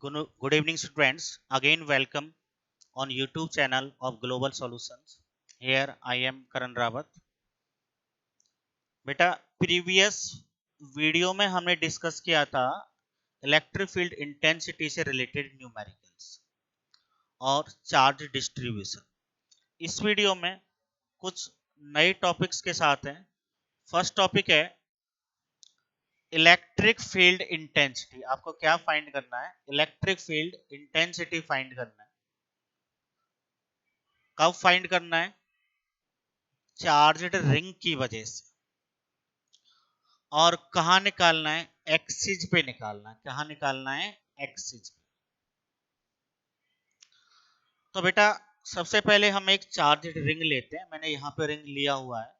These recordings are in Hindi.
Good evening, students. Again, welcome on YouTube channel of Global Solutions. Here I am Karan Rawat. बेटा प्रीवियस वीडियो में हमने डिस्कस किया था इलेक्ट्रिक फील्ड इंटेंसिटी से रिलेटेड न्यूमेरिकल्स और चार्ज डिस्ट्रीब्यूशन। इस वीडियो में कुछ नए टॉपिक्स के साथ हैं। फर्स्ट टॉपिक है इलेक्ट्रिक फील्ड इंटेंसिटी। आपको क्या फाइंड करना है? इलेक्ट्रिक फील्ड इंटेंसिटी फाइंड करना है। कब फाइंड करना है? चार्जड रिंग की वजह से। और कहां निकालना है? एक्सिस पे निकालना है। कहां निकालना है? एक्सिस पे। तो बेटा सबसे पहले हम एक चार्जड रिंग लेते हैं। मैंने यहां पे रिंग लिया हुआ है।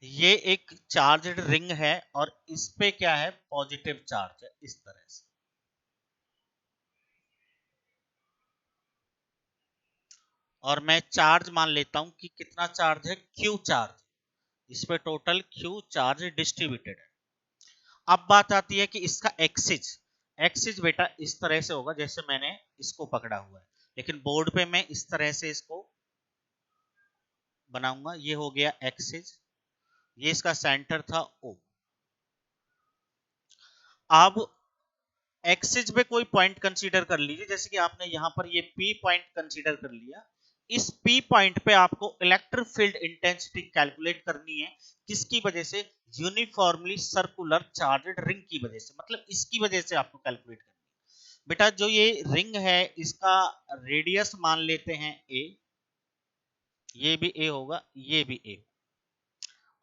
ये एक चार्जड रिंग है और इस पे क्या है? पॉजिटिव चार्ज है इस तरह से। और मैं चार्ज मान लेता हूं कि कितना चार्ज है? Q charge. इस पे टोटल क्यू चार्ज डिस्ट्रीब्यूटेड है। अब बात आती है कि इसका एक्सिस। एक्सिस बेटा इस तरह से होगा जैसे मैंने इसको पकड़ा हुआ है, लेकिन बोर्ड पे मैं इस तरह से इसको बनाऊंगा। ये हो गया एक्सिस। ये इसका सेंटर था ओ। अब एक्सिस पे कोई पॉइंट कंसीडर कर लीजिए, जैसे कि आपने यहां पर ये पी पॉइंट कंसीडर कर लिया। इस पी पॉइंट पे आपको इलेक्ट्रिक फील्ड इंटेंसिटी कैलकुलेट करनी है। किसकी वजह से? यूनिफॉर्मली सर्कुलर चार्जड रिंग की वजह से। मतलब इसकी वजह से आपको कैलकुलेट करनी है। बेटा जो ये रिंग है इसका रेडियस मान लेते हैं ए। ये भी ए होगा, ये भी ए।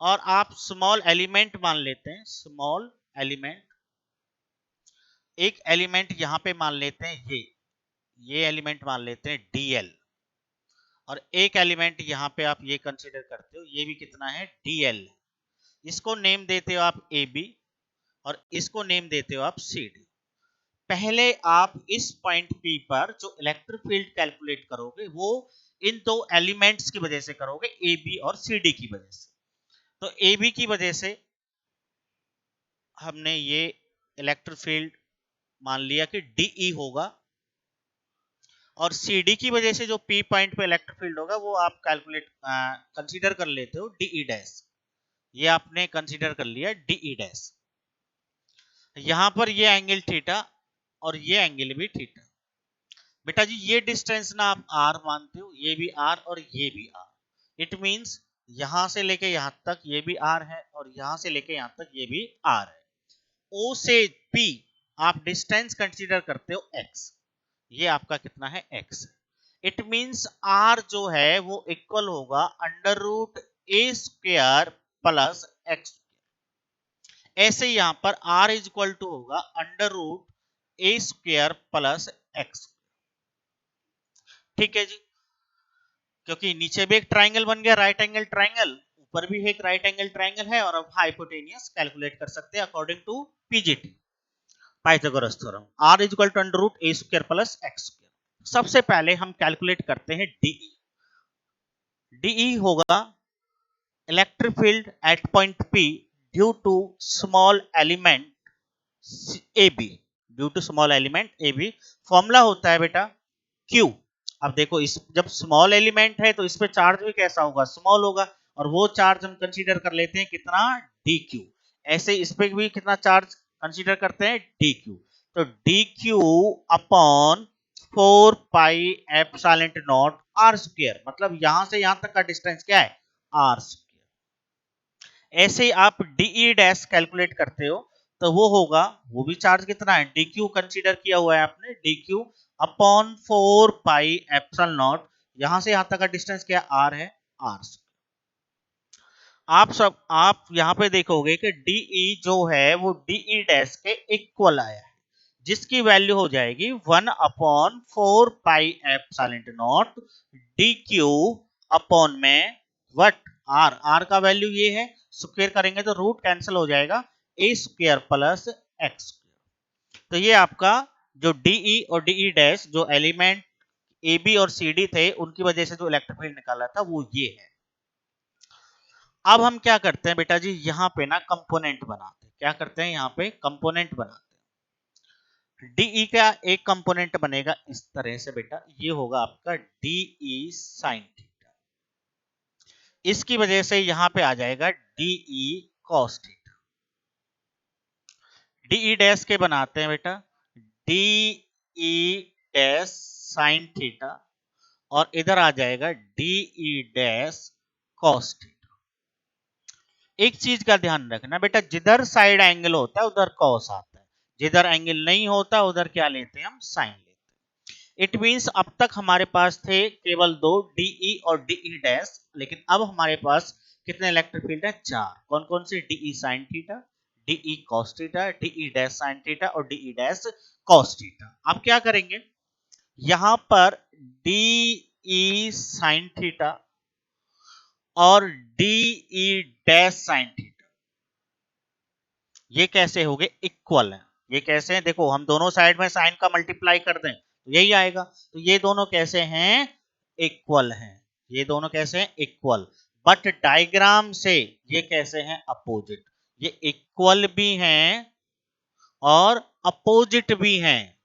और आप स्मॉल एलिमेंट मान लेते हैं। स्मॉल एलिमेंट, एक एलिमेंट यहां पे मान लेते हैं ये एलिमेंट मान लेते हैं डीएल। और एक एलिमेंट यहां पे आप ये कंसीडर करते हो, ये भी कितना है? डीएल। इसको नेम देते हो आप ए बी और इसको नेम देते हो आप सी डी। पहले आप इस पॉइंट पी पर जो इलेक्ट्रिक फील्ड कैलकुलेट करोगे वो इन दो एलिमेंट्स की वजह से करोगे, ए बी और सी डी की वजह से। तो ए बी की वजह से हमने ये इलेक्ट्रिक फील्ड मान लिया कि डीई होगा। और सीडी की वजह से जो पी पॉइंट पे इलेक्ट्रिक फील्ड होगा वो आप कैलकुलेट कंसीडर कर लेते हो डीई डैश। ये आपने कंसीडर कर लिया डीई डैश। यहां पर ये एंगल थीटा और ये एंगल भी थीटा। बेटा जी ये डिस्टेंस ना आप आर मानते हो, ये भी आर और ये भी आर। इट मींस यहां से लेके यहां तक ये भी आर है और यहां से लेके यहां तक ये भी आर है। ओ से पी आप डिस्टेंस कंसीडर करते हो एक्स। ये आपका कितना है? एक्स। इट मींस आर जो है वो इक्वल होगा under root A square plus x. ऐसे यहां पर आर इज इक्वल टू होगा under root A square plus x. ठीक है जी, क्योंकि नीचे भी एक ट्राइंगल बन गया, राइट एंगल ट्राइंगल। ऊपर भी एक राइट एंगल ट्राइंगल है और अब हाइपोटेनियस कैलकुलेट कर सकते हैं according to PGT, Pythagoras theorem. R is equal to under root A square plus X square. सबसे पहले हम कैलकुलेट करते हैं डीई। डीई होगा electric field at point P due to small element A B. Due to small element A B. Formula होता है बेटा क्यू। अब देखो इस जब स्मॉल एलिमेंट है तो इस पे चार्ज भी कैसा होगा? स्मॉल होगा। और वो चार्ज हम कंसीडर कर लेते हैं कितना? D Q. ऐसे इस पे भी कितना चार्ज कंसीडर करते हैं? D Q. तो D Q upon 4 pi epsilon naught are square. मतलब यहां से यहां तक का डिस्टेंस क्या है? R square. ऐसे ही आप डीई डैश कैलकुलेट करते हो तो वो होगा, वो भी चार्ज कितना है? डी क्यू कंसीडर किया हुआ है आपने, D Q upon 4 pi epsilon not. यहां से यहां तक का डिस्टेंस क्या? आर है, आर। आप यहां पे देखोगे कि डीई जो है वो डीई डैश के इक्वल आया है, जिसकी वैल्यू हो जाएगी 1 upon 4 pi epsilon not D Q upon में वट आर। आर का वैल्यू ये है, स्क्वायर करेंगे तो रूट कैंसिल हो जाएगा, ए स्क्वायर प्लस एक्स स्क्वायर। तो ये आपका जो डीई और डीई डैश जो एलिमेंट ए बी और सी डी थे उनकी वजह से जो इलेक्ट्रिक फील्ड निकाला था वो ये है। अब हम क्या करते हैं बेटा जी, यहाँ पे ना कंपोनेंट बनाते हैं। क्या करते हैं, यहाँ पे कंपोनेंट बनाते हैं। डीई का एक कंपोनेंट बनेगा इस तरह से बेटा, ये होगा आपका डीई साइन थीटा। इसकी वजह से यहाँ पे आ जाएगा DE cos theta. DE dash के बनाते हैं बेटा, डीई डैश साइन थीटा, और इधर आ जाएगा डीई डैश कॉस थीटा। एक चीज का ध्यान रखना बेटा, जिधर साइड एंगल होता है उधर कॉस आता है, जिधर एंगल नहीं होता उधर क्या लेते हैं, हम साइन लेते हैं। इट मींस अब तक हमारे पास थे केवल दो, डीई और डीई डैश, लेकिन अब हमारे पास कितने इलेक्ट्रिक फील्ड है, चार। कौन कौन से, DE sine theta, DE cos theta, DE dash sine theta और डीई डैश कॉस थीटा। अब क्या करेंगे, यहां पर डीई साइन थीटा और डीई डैश साइन थीटा ये कैसे हो गए, इक्वल है। ये कैसे हैं, देखो हम दोनों साइड में साइन का मल्टीप्लाई कर दें तो यही आएगा। तो ये दोनों कैसे हैं, इक्वल हैं। ये दोनों कैसे हैं, इक्वल। बट डायग्राम से ये कैसे हैं, अपोजिट। ये इक्वल भी हैं और अपोजिट भी हैं।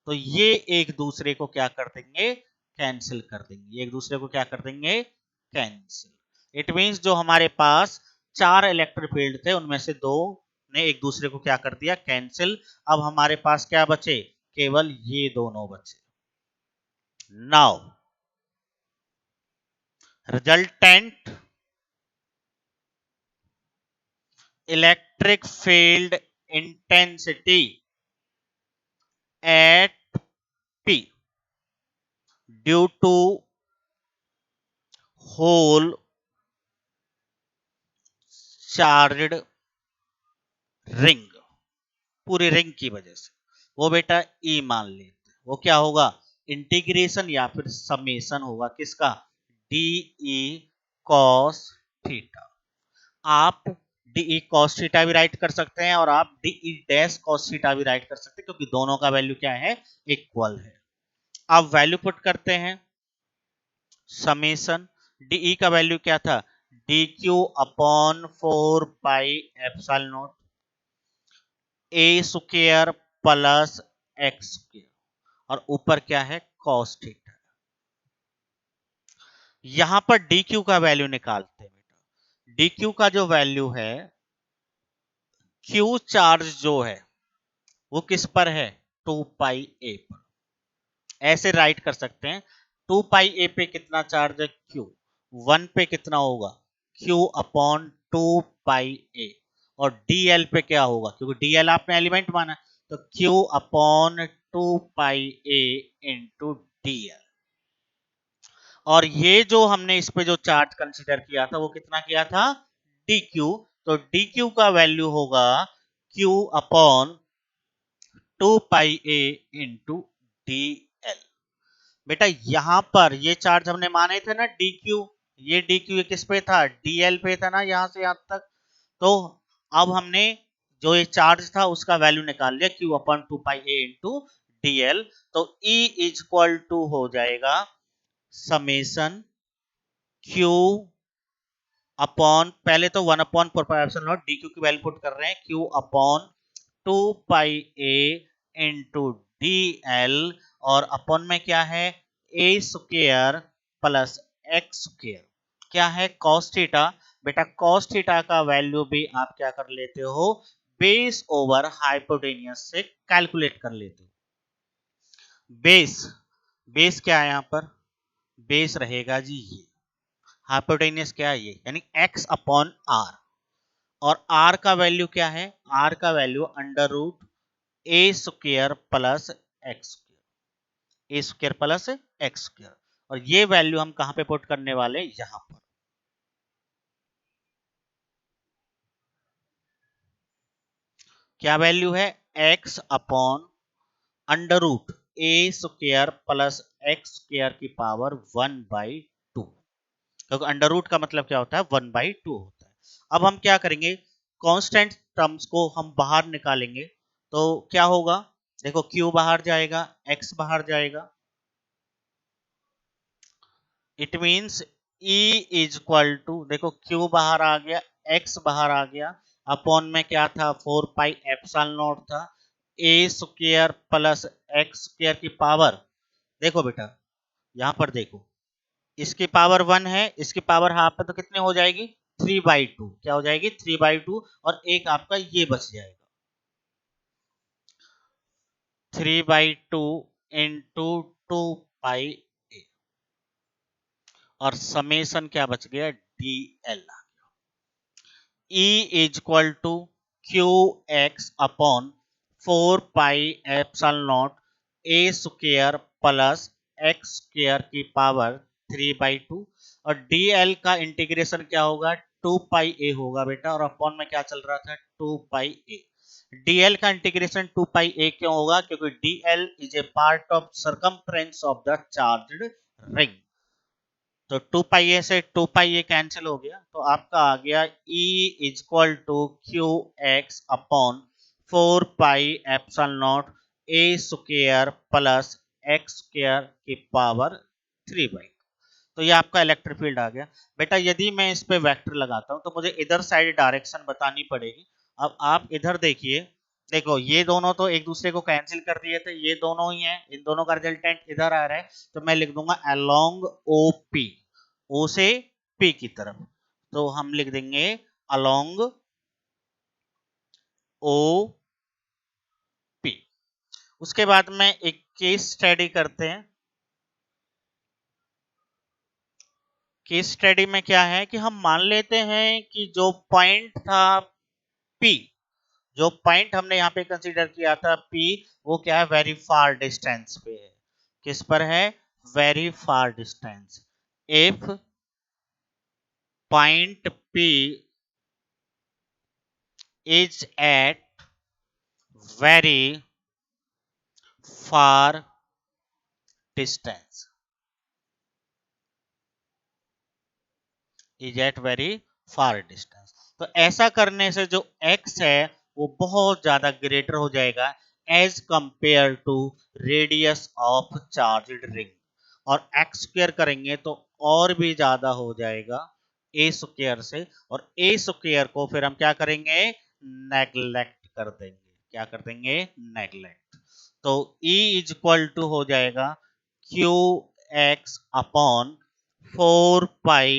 तो ये एक दूसरे को क्या कर देंगे, कैंसिल कर देंगे। ये एक दूसरे को क्या कर देंगे, कैंसिल। इट मींस जो हमारे पास चार इलेक्ट्रिक फील्ड थे उनमें से दो ने एक दूसरे को क्या कर दिया, कैंसिल। अब हमारे पास क्या बचे, केवल ये दोनों बचे। Now resultant electric field intensity at P due to whole charged ring, पूरी रिंग की वजह से, वो बेटा ई मान लेते। वो क्या होगा, इंटीग्रेशन या फिर समेशन होगा किसका, डीई कॉस थीटा। आप डीई कॉस थीटा भी राइट कर सकते हैं और आप डीई डैश कॉस थीटा भी राइट कर सकते हैं, क्योंकि दोनों का वैल्यू क्या है, इक्वल है। आप वैल्यू पुट करते हैं, समेशन डीई का वैल्यू क्या था, D Q upon 4 pi epsilon not a square plus X square, और ऊपर क्या है, कॉस थीटा। यहां पर डी क्यू का वैल्यू निकालते हैं बेटा। डी क्यू का जो वैल्यू है, क्यू चार्ज जो है वो किस पर है, 2 पाई ए पर। ऐसे राइट कर सकते हैं, 2 पाई ए पे कितना चार्ज है, क्यू। 1 पे कितना होगा, क्यू अपॉन 2 पाई ए। और डीएल पे क्या होगा, क्योंकि डीएल आपने एलिमेंट माना, तो क्यू अपॉन 2 पाई ए इंटू डीएल। और ये जो हमने इस पे जो चार्ज कंसीडर किया था वो कितना किया था, डी क्यू। तो डी क्यू का वैल्यू होगा क्यू अपॉन 2 पाई ए इंटू डी एल। बेटा यहां पर ये चार्ज हमने माने थे ना डी क्यू, ये डी क्यू किस पे था, डीएल पे था ना, यहां से यहां तक। तो अब हमने जो ये चार्ज था उसका वैल्यू निकाल लिया, क्यू अपॉन 2 पाई ए इंटू डीएल। तो E इज इक्वल टू हो जाएगा समेशन क्यू अपॉन, पहले तो 1/4 पाई डी क्यू की वैल्यू पुट कर रहे हैं, क्यू अपॉन 2 पाई ए इंटू डी एल, और अपॉन में क्या है, ए स्क्वायर प्लस एक्स स्क्वायर, क्या है, कॉस थीटा। बेटा कॉस थीटा का वैल्यू भी आप क्या कर लेते हो, बेस ओवर हाइपोटेनियस से कैलकुलेट कर लेते हो। बेस, बेस क्या है यहाँ पर, बेस रहेगा जी ये, हाइपोटेनियस क्या है ये, यानी x अपॉन आर। और r का वैल्यू क्या है, r का value under root A square plus X square, A square plus X square. और ये वैल्यू हम कहां पे पुट करने वाले, यहां पर। क्या वैल्यू है, x upon under root A square plus X square की पावर 1/2, क्योंकि अंडर रूट का मतलब क्या होता है, 1/2 होता है। अब हम क्या करेंगे, कांस्टेंट टर्म्स को हम बाहर निकालेंगे। तो क्या होगा, देखो q बाहर जाएगा, x बाहर जाएगा। It means E is equal to, देखो Q बाहर आ गया, X बाहर आ गया, अपॉन में क्या था 4 पाई एप्सिलॉन नॉट था, A square plus X square की पावर, देखो बेटा यहां पर देखो, इसकी पावर 1 है, इसकी पावर हाफ है, तो कितने हो जाएगी 3/2, क्या हो जाएगी 3/2, और एक आपका ये बच जाएगा 3/2 इंटू 2 पाई, और समेशन क्या बच गया DL। E is equal to Q X upon 4 pi epsilon naught A square plus X square की पावर 3/2, और DL का इंटीग्रेशन क्या होगा 2 पाई A होगा बेटा, और अपॉन में क्या चल रहा था 2 पाई A। DL का इंटीग्रेशन 2 पाई A क्यों होगा, क्योंकि DL is a part of circumference of the charged ring, तो 2 पाई ए से 2 पाई ए कैंसिल हो गया, तो आपका आ गया E is equal to Q X upon 4 pi epsilon naught A square plus X square की पावर 3/2। तो ये आपका इलेक्ट्रिक फील्ड आ गया बेटा। यदि मैं इस पे वेक्टर लगाता हूं तो मुझे इधर साइड डायरेक्शन बतानी पड़ेगी। अब आप इधर देखिए, देखो ये दोनों तो एक दूसरे को कैंसिल कर दिए थे, ये दोनों ही हैं, इन दोनों का रिजल्टेंट इधर आ रहा है, तो मैं लिख दूंगा अलोंग OP, O से P की तरफ, तो हम लिख देंगे अलोंग OP। उसके बाद में एक केस स्टडी करते हैं। केस स्टडी में क्या है कि हम मान लेते हैं कि जो पॉइंट था P, जो पॉइंट हमने यहाँ पे कंसीडर किया था P, वो क्या है वेरी फार डिस्टेंस पे है। किस पर है, very far distance. If point P is at very far distance, is at very far distance, तो ऐसा करने से जो x है वो बहुत ज्यादा ग्रेटर हो जाएगा as compare to radius of charged ring, और x स्क्वायर करेंगे तो और भी ज्यादा हो जाएगा a स्क्वायर से, और a स्क्वायर को फिर हम क्या करेंगे नेग्लेक्ट कर देंगे, क्या कर देंगे नेग्लेक्ट, तो E इज इक्वल टू हो जाएगा Q X upon 4 pi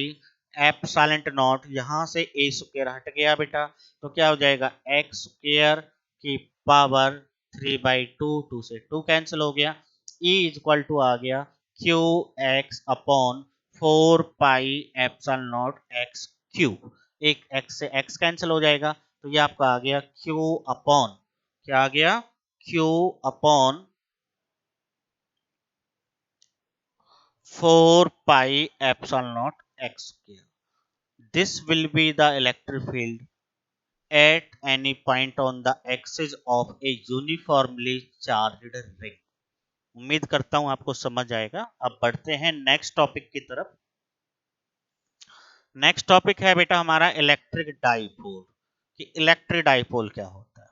epsilon not, यहां से a स्क्वायर हट गया बेटा, तो क्या हो जाएगा एक्स स्क्वायर की पावर 3/2, 2 से 2 कैंसिल हो गया, E इज इक्वल टू आ गया Q X upon 4 pi epsilon not x cube, एक x से x कैंसिल हो जाएगा, तो ये आपका आ गया q अपॉन, क्या आ गया q upon 4 pi epsilon not x cube. This will be the electric field at any point on the axis of a uniformly charged ring। उम्मीद करता हूं आपको समझ आएगा। अब बढ़ते हैं नेक्स्ट टॉपिक की तरफ। नेक्स्ट टॉपिक है बेटा हमारा इलेक्ट्रिक डाइपोल, कि इलेक्ट्रिक डाइपोल क्या होता है।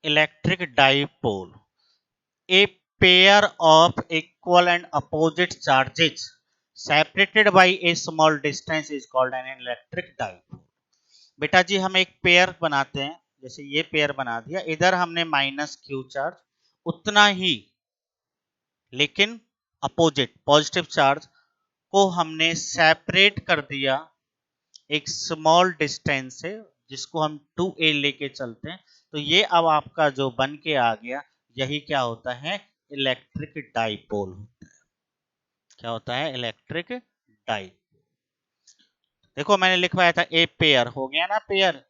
Electric dipole, a pair of equal and opposite charges separated by a small distance is called an electric dipole। बेटा जी हम एक पेयर बनाते हैं, जैसे ये पेयर बना दिया, इधर हमने माइनस क्यू चार्ज, उतना ही लेकिन अपोजिट पॉजिटिव चार्ज को हमने सेपरेट कर दिया एक स्मॉल डिस्टेंस से, जिसको हम 2a लेके चलते हैं, तो ये अब आपका जो बन के आ गया, यही क्या होता है इलेक्ट्रिक डाइपोल होता है। क्या होता है इलेक्ट्रिक डाइपोल। देखो मैंने लिखवाया था ए पेयर, हो गया ना पेयर,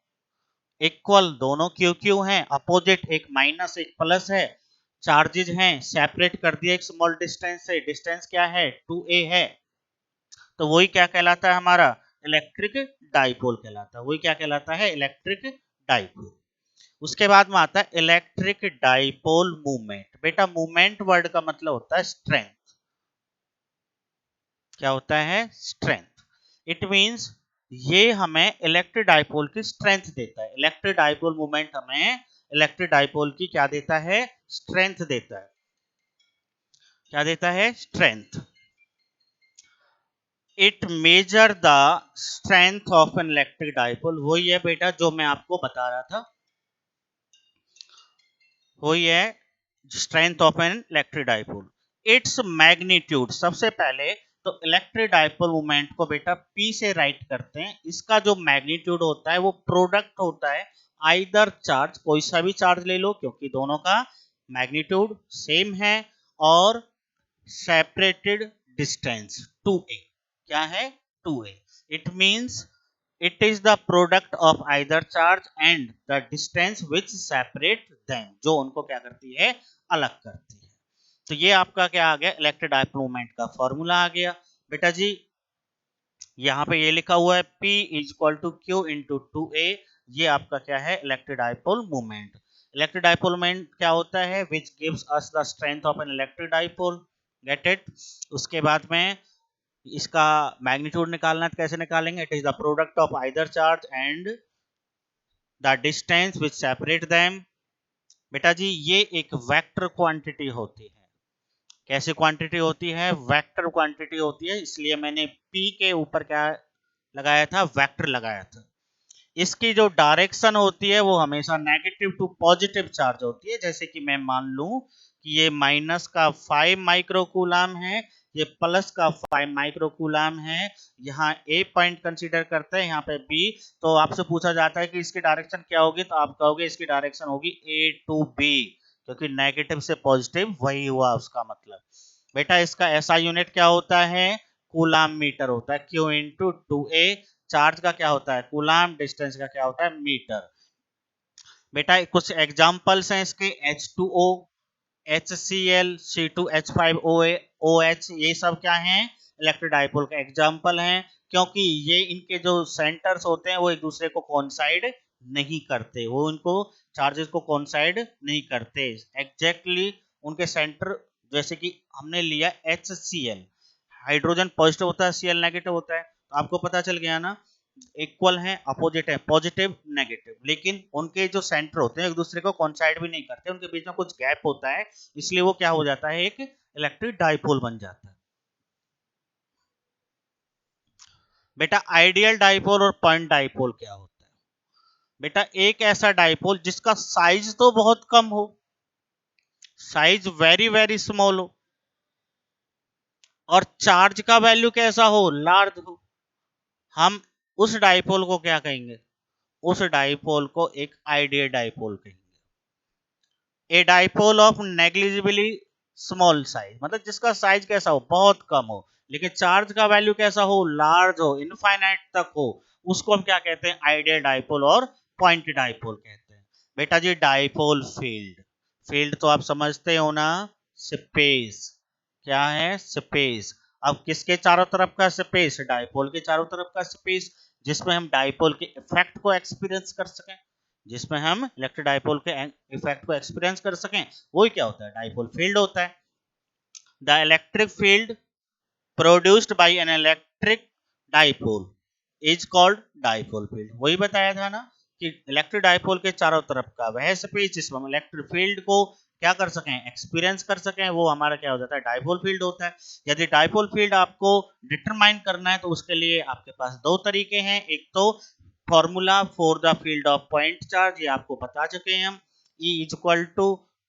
इक्वल दोनों क्यू क्यू हैं, अपोजिट एक माइनस एक प्लस है, चार्जेज हैं सेपरेट कर दिया एक स्मॉल डिस्टेंस से, डिस्टेंस क्या है 2a है, तो वही क्या कहलाता है हमारा इलेक्ट्रिक डाइपोल कहलाता है, वही क्या कहलाता है इलेक्ट्रिक डाइपोल। उसके बाद में आता है इलेक्ट्रिक डाइपोल मूवमेंट। बेटा मूवमेंट वर्ड का मतलब होता है स्ट्रेंथ, क्या होता है स्ट्रेंथ। इट मींस ये हमें इलेक्ट्रिक डाइपोल की स्ट्रेंथ देता है। इलेक्ट्रिक डाइपोल मोमेंट हमें इलेक्ट्रिक डाइपोल की क्या देता है? स्ट्रेंथ देता है। क्या देता है? Strength. It measure the strength of an electric dipole. वही है बेटा जो मैं आपको बता रहा था, वही है strength of an electric dipole. Its magnitude, सबसे पहले तो इलेक्ट्रिक डाइपोल मोमेंट को बेटा P से राइट करते हैं। इसका जो मैग्नीट्यूड होता है वो प्रोडक्ट होता है आइदर चार्ज, कोई सा भी चार्ज ले लो क्योंकि दोनों का मैग्नीट्यूड सेम है, और सेपरेटेड डिस्टेंस 2a। क्या है? 2a। It means it is the product of either charge and the distance which separate them, जो उनको क्या करती है? अलग करती है। तो ये आपका क्या आ गया? इलेक्ट्रिक डाइपोल मोमेंट का फॉर्मूला आ गया बेटा जी। यहाँ पे ये लिखा हुआ है P is equal to Q into 2a। ये आपका क्या है? Electric dipole moment. Electric dipole moment क्या होता है? Which gives us the strength of an electric dipole. Get it? उसके बाद में इसका मैग्नीट्यूड निकालना है, कैसे निकालेंगे? It is the product of either charge and the distance which separate them. बेटा जी ये एक वेक्टर क्वांटिटी होती है। कैसे क्वांटिटी होती है? वेक्टर क्वांटिटी होती है, इसलिए मैंने P के ऊपर क्या लगाया था? वेक्टर लगाया था। इसकी जो डायरेक्शन होती है वो हमेशा नेगेटिव टू पॉजिटिव चार्ज होती है। जैसे कि मैं मान लूं कि ये माइनस का 5 माइक्रोकूलम है, ये प्लस का 5 माइक्रोकूलम है। यहाँ ए पॉइंट कंसीडर करते हैं, यहाँ पे बी। तो आपसे पूछा जाता है कि इसकी डायरेक्शन क्या होगी, तो आप कहोगे इसकी डायरेक्शन होगी ए टू बी, क्योंकि नेगेटिव से पॉजिटिव वही हुआ उसका मतलब। बेटा इसका ऐसा यूनिट क्या होता है? कूलम मीटर होता है। Q into 2a। चार्ज का क्या होता है? कूलम। डिस्टेंस का क्या होता है? मीटर। बेटा कुछ एग्जांपल्स हैं इसके, H2O, HCl, C2H5OA, OH, ये सब क्या हैं? इलेक्ट्रिक डाइपोल के एग्जांपल हैं, क्योंकि ये इनके जो सेंटर्स होते हैं वो एक दूसरे को कोइंसाइड नहीं करते, वो इनको चार्जेस को कोइंसाइड नहीं करते एग्जैक्टली उनके सेंटर। जैसे कि हमने लिया HCl, हाइड्रोजन पॉजिटिव होता है, Cl नेगेटिव होता है, तो आपको पता चल गया ना, इक्वल है, अपोजिट है, पॉजिटिव नेगेटिव, लेकिन उनके जो सेंटर होते हैं एक दूसरे को कोइंसाइड भी नहीं करते, उनके बीच में कुछ गैप होता है, इसलिए वो क्या हो जाता है? एक इलेक्ट्रिक डाइपोल बन जाता है। बेटा आइडियल डाइपोल और पॉइंट डाइपोल क्या होता है? बेटा एक ऐसा डाइपोल जिसका साइज तो बहुत कम हो, साइज वेरी वेरी स्मॉल हो, और चार्ज का वैल्यू कैसा हो? लार्ज हो। हम उस डाइपोल को क्या कहेंगे? उस डाइपोल को एक आइडियल डाइपोल कहेंगे। A dipole of negligibly small size, मतलब जिसका साइज कैसा हो? बहुत कम हो, लेकिन चार्ज का वैल्यू कैसा हो? लार्ज हो, इनफाइनाइट तक हो, उसको हम क्या कहते हैं? आइडियल डाइपोल और पॉइंट डाइपोल कहते हैं। बेटा जी डाइपोल फील्ड, फील्ड तो आप समझते हो ना, स्पेस। क्या है? स्पेस। अब किसके चारों तरफ का स्पेस? डाइपोल के चारों तरफ का स्पेस, जिसमें हम डाइपोल के इफेक्ट को एक्सपीरियंस कर सकें, जिसमें हम इलेक्ट्रिक डाइपोल के इफेक्ट को एक्सपीरियंस कर सकें, वही क्या होता है? डाइपोल फील्ड होता है। The electric field produced by N electric dipole is called dipole field. वही बताया था ना कि इलेक्ट्रिक डाइपोल के चारों तरफ का वह स्पेस जिसमें हम इलेक्ट्रिक फील्ड को क्या कर सकें? एक्सपीरियंस कर सकें, वो हमारा क्या हो जाता है? डाइपोल फील्ड होता है। यदि डाइपोल फील्ड आपको डिटरमाइन करना है तो उसके लिए आपके पास दो तरीके हैं। एक तो formula for the field of point charge, ये आपको बता चुके हैं हम, E is equal to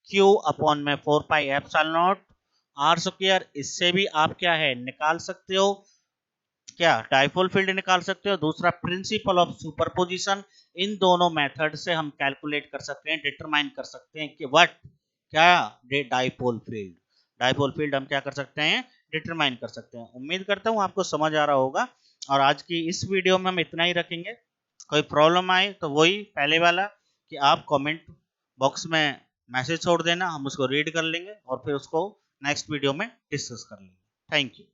Q upon में 4 pi epsilon naught are square. इससे भी आप क्या है? निकाल सकते हो, क्या? डाइपोल फील्ड निकाल सकते हो। दूसरा प्रिंसिपल ऑफ सुपरपोजिशन, इन दोनों मेथड से हम कैलकुलेट कर सकते हैं, डिटरमाइन कर सकते हैं कि व्हाट, क्या? Dipole field. डाइपोल फील्ड हम क्या कर सकते हैं? डिटरमाइन कर सकते हैं। उम्मीद करता हूं आपको समझ आ रहा होगा, और आज की इस वीडियो में हम इतना ही रखेंगे। कोई प्रॉब्लम आए तो वही पहले वाला कि आप कमेंट बॉक्स में मैसेज छोड़ देना, हम उसको रीड कर लेंगे और फिर उसको नेक्स्ट वीडियो में डिस्कस कर लेंगे। Thank you.